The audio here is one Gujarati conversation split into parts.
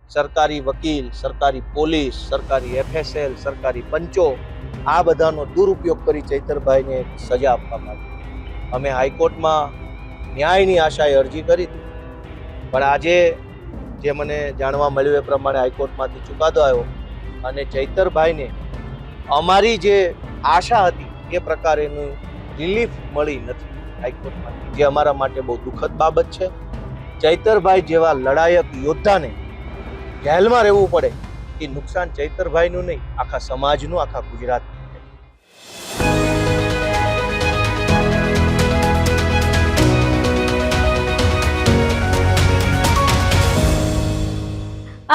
સરકારી વકીલ, સરકારી પોલીસ, સરકારી FSL, સરકારી પંચો આ બધાનો દુરુપયોગ કરી ચૈતરભાઈને સજા આપવામાં આવી। અમે હાઈકોર્ટમાં ન્યાયની આશાએ અરજી કરી હતી, પણ આજે જે મને જાણવા મળ્યું એ પ્રમાણે હાઈકોર્ટમાંથી ચુકાદો આવ્યો અને ચૈતરભાઈને અમારી જે આશા હતી એ પ્રકારેનું રિલીફ મળી નથી હાઈકોર્ટમાંથી, જે અમારા માટે બહુ દુઃખદ બાબત છે। ચૈતરભાઈ જેવા લડાયક યોદ્ધાને જેલમાં રહેવું પડે એ નુકસાન ચૈતરભાઈનું નહીં, આખા સમાજનું, આખા ગુજરાતનું।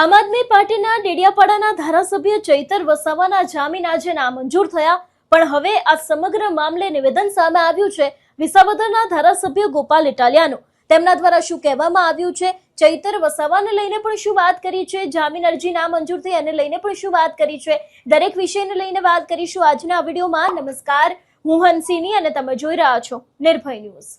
આમ આદમી પાર્ટીના ડેડિયાપાડાના ધારાસભ્ય ચૈતર વસાવાના જામીન આજે નામંજૂર થયા, પણ હવે આ સમગ્ર મામલે નિવેદન સામે આવ્યું છે વિસાવદરના ધારાસભ્ય ગોપાલ ઇટાલિયાનું। તેમના દ્વારા શું કહેવામાં આવ્યું છે, ચૈતર વસાવાને લઈને પણ શું વાત કરી છે, જામીન અરજી નામંજૂર થઈ અને લઈને પણ શું વાત કરી છે, દરેક વિષયને લઈને વાત કરીશું આજના વિડીયોમાં। નમસ્કાર, હું હંસિની અને તમે જોઈ રહ્યા છો નિર્ભય ન્યૂઝ।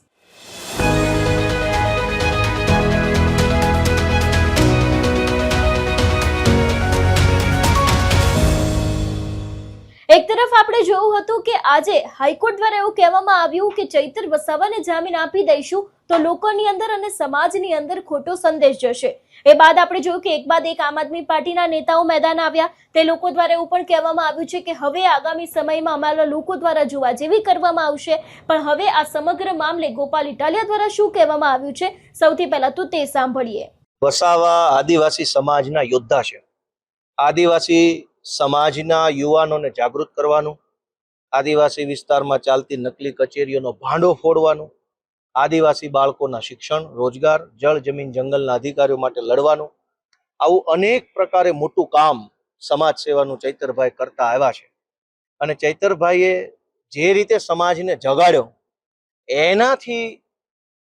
એક તરફ આપણે જોયું હતું કે આજે હાઈકોર્ટ દ્વારા એવું કહેવામાં આવ્યું કે ચૈતર વસાવાને જામીન આપી દઈશું તો લોકોની અંદર અને સમાજની અંદર ખોટો સંદેશ જશે। એ બાદ આપણે જોયું કે એક બાદ એક આમ આદમી પાર્ટીના નેતાઓ મેદાન આવ્યા। તે લોકો દ્વારા એવું પણ કહેવામાં આવ્યું છે કે હવે આગામી સમયમાં અમારા લોકો દ્વારા જોવા જેવી કરવામાં આવશે। પણ હવે આ સમગ્ર મામલે ગોપાલ ઇટાલિયા દ્વારા શું કહેવામાં આવ્યું છે, સૌથી પહેલા તો તે સાંભળીએ। વસાવા આદિવાસી સમાજના યોદ્ધા છે। આદિવાસી સમાજના યુવાનોને જાગૃત કરવાનું, આદિવાસી વિસ્તારમાં ચાલતી નકલી કચેરીઓનો ભાંડો ફોડવાનું, આદિવાસી બાળકોના શિક્ષણ, રોજગાર, જળ, જમીન, જંગલના અધિકારીઓ માટે લડવાનું, આવું અનેક પ્રકારે મોટું કામ સમાજ સેવાનું ચૈતરભાઈ કરતા આવ્યા છે। અને ચૈતરભાઈએ જે રીતે સમાજને જગાડ્યો એનાથી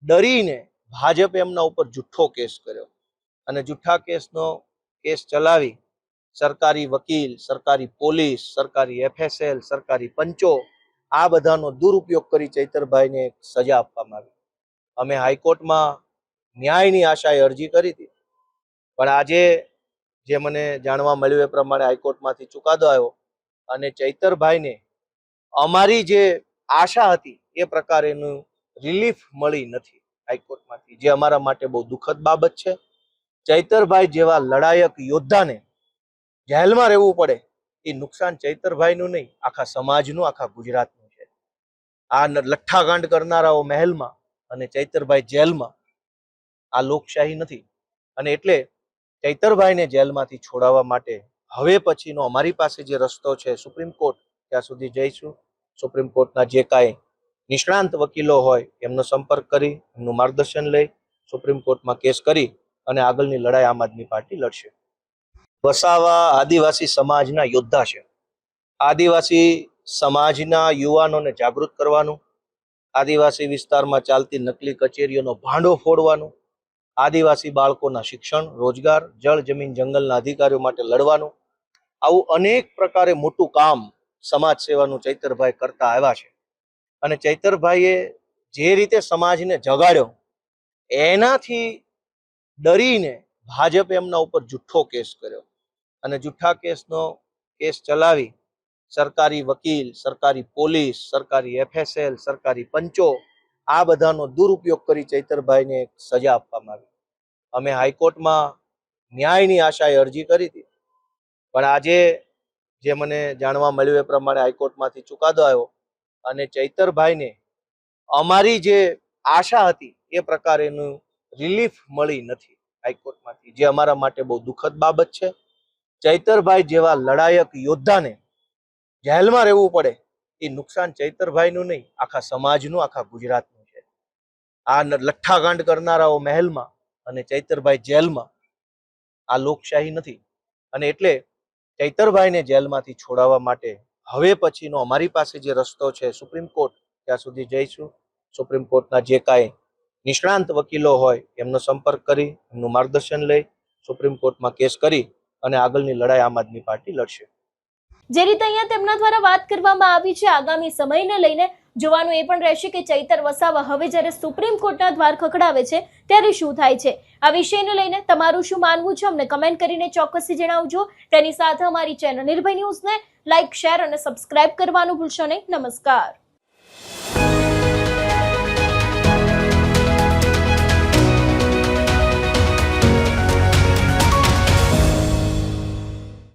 ડરીને ભાજપે એમના ઉપર જુઠ્ઠો કેસ કર્યો અને જુઠ્ઠા કેસ ચલાવી સરકારી વકીલ, સરકારી પોલીસ, સરકારી FSL, સરકારી પંચો આ બધાનો દુરુપયોગ કરી ચૈતરભાઈને સજા આપવામાં આવી। અમે હાઈકોર્ટમાં ન્યાયની આશાએ અરજી કરી હતી, પણ આજે જે મને જાણવા મળ્યું એ પ્રમાણે હાઈકોર્ટમાંથી ચુકાદો આવ્યો અને ચૈતરભાઈને અમારી જે આશા હતી એ પ્રકારેનું રિલીફ મળી નથી હાઈકોર્ટમાંથી, જે અમારા માટે બહુ દુઃખદ બાબત છે। ચૈતરભાઈ જેવા લડાયક યોદ્ધાને જેલમાં રહેવું પડે એ નુકસાન ચૈતરભાઈનું નહીં, આખા સમાજનું, આખા ગુજરાતનું છે। આ લઠ્ઠાકાંડ કરનારાઓ મહેલમાં અને ચૈતરભાઈ જેલમાં, આ લોકશાહી નથી। અને એટલે ચૈતરભાઈને જેલમાંથી છોડાવવા માટે હવે પછીનો અમારી પાસે જે રસ્તો છે સુપ્રીમ કોર્ટ, ત્યાં સુધી જઈશું। સુપ્રીમ કોર્ટના જે કાંઈ નિષ્ણાંત વકીલો હોય એમનો સંપર્ક કરી, એમનું માર્ગદર્શન લઈ સુપ્રીમ કોર્ટમાં કેસ કરી અને આગળની લડાઈ આમ આદમી પાર્ટી લડશે। વસાવા આદિવાસી સમાજના યોદ્ધા છે। આદિવાસી સમાજના યુવાનોને જાગૃત કરવાનું, આદિવાસી વિસ્તારમાં ચાલતી નકલી કચેરીઓનો ભાંડો ફોડવાનું, આદિવાસી બાળકોના શિક્ષણ, રોજગાર, જળ, જમીન, જંગલના અધિકારીઓ માટે લડવાનું, આવું અનેક પ્રકારે મોટું કામ સમાજ સેવાનું ચૈતરભાઈ કરતા આવ્યા છે। અને ચૈતરભાઈએ જે રીતે સમાજને જગાડ્યો એનાથી ડરીને ભાજપે એમના ઉપર જુઠ્ઠો કેસ કર્યો અને જુઠ્ઠા કેસ ચલાવી સરકારી વકીલ, સરકારી પોલીસ, સરકારી FSL, સરકારી પંચો આ બધાનો દુરુપયોગ કરી ચૈતરભાઈને સજા આપવામાં આવી। અમે હાઈકોર્ટમાં ન્યાયની આશાએ અરજી કરી હતી, પણ આજે જે મને જાણવા મળ્યું એ પ્રમાણે હાઈકોર્ટમાંથી ચુકાદો આવ્યો અને ચૈતરભાઈને અમારી જે આશા હતી એ પ્રકારેનું રિલીફ મળી નથી હાઈકોર્ટમાંથી, જે અમારા માટે બહુ દુઃખદ બાબત છે। ચૈતરભાઈ જેવા લડાયક યોદ્ધાને જેલમાં રહેવું પડે એ નુકસાન ચૈતરભાઈનું નહીં, આખા સમાજનું, આખા ગુજરાતનું છે। આ લઠ્ઠાકાંડ કરનારાઓ મહેલમાં અને ચૈતરભાઈ જેલમાં, આ લોકશાહી નથી। અને એટલે ચૈતરભાઈને જેલમાંથી છોડાવવા માટે હવે પછીનો અમારી પાસે જે રસ્તો છે સુપ્રીમ કોર્ટ, ત્યાં સુધી જઈશું। સુપ્રીમ કોર્ટના જે કાંઈ નિષ્ણાંત વકીલો હોય એમનો સંપર્ક કરી, એમનું માર્ગદર્શન લઈ સુપ્રીમ કોર્ટમાં કેસ કરી અને આગળની લડાઈ આમ આદમી પાર્ટી લડશે। જે રીતે અહીંયા તેમના દ્વારા વાત કરવામાં આવી છે આગામી સમયને લઈને જોવાનું એ પણ રહેશે કે ચૈતર વસાવા હવે જ્યારે સુપ્રીમ કોર્ટના દ્વાર ખખડાવે છે ત્યારે શું થાય છે। આ વિષયને લઈને તમારું શું માનવું છે અમને કમેન્ટ કરીને ચોક્કસથી જણાવજો। તેની સાથે અમારી ચેનલ નિર્ભય ન્યૂઝને લાઇક, શેર અને સબસ્ક્રાઇબ કરવાનું ભૂલશો નહીં। નમસ્કાર।